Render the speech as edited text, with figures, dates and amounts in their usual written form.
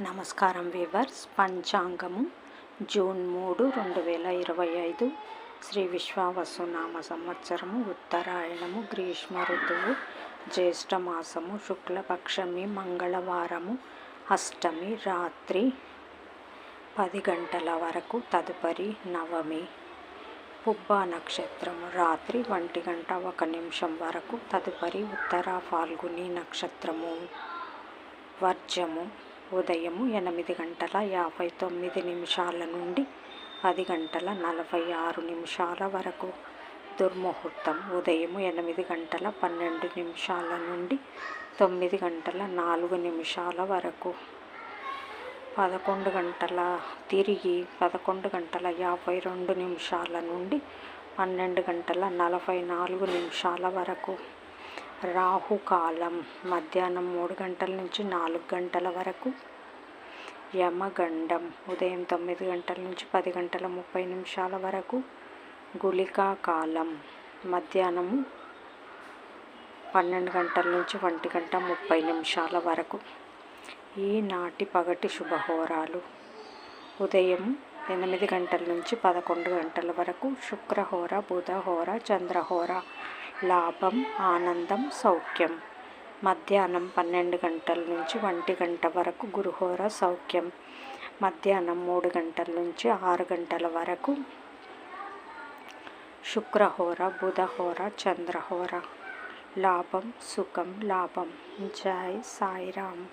నమస్కారం weavers. పంచాంగము June 3, 2025 Shri విశ్వావసునామ సంవత్సరము, ఉత్తరాయణము, గ్రీష్మ ఋతువు, జ్యేష్ఠమాసము, శుక్లపక్షమి, మంగళవారము, అష్టమి, రాత్రి 10 గంటల వరకు, తదుపరి నవమి. పుబ్బ నక్షత్రము రాత్రి 1:01 వరకు, తదుపరి ఉత్తర ఫాల్గుని నక్షత్రము. వర్జము ఉదయం 8:59 నుండి 10:46 వరకు. దుర్ముహూర్తం ఉదయం 8:12 నుండి 9:04 వరకు. 11 గంటల నుండి 12:44 వరకు. రాహుకాలం మధ్యాహ్నం 3 గంటల నుంచి 4 గంటల వరకు. యమగండం ఉదయం 9 గంటల నుంచి 10:30 వరకు. గుళికా కాలం మధ్యాహ్నము 12 గంటల నుంచి 1:30 వరకు. ఈనాటి పగటి శుభహోరాలు: ఉదయం 8 గంటల నుంచి 11 గంటల వరకు శుక్రహోర, బుధహోర, చంద్రహోర. లాభం, ఆనందం, సౌఖ్యం. మధ్యాహ్నం 12 గంటల నుంచి 1 గంట వరకు గురుహోర, సౌఖ్యం. మధ్యాహ్నం 3 గంటల నుంచి 6 గంటల వరకు శుక్రహోర, బుధహోర, చంద్రహోర. లాభం, సుఖం, లాభం. జై సాయిరామ్.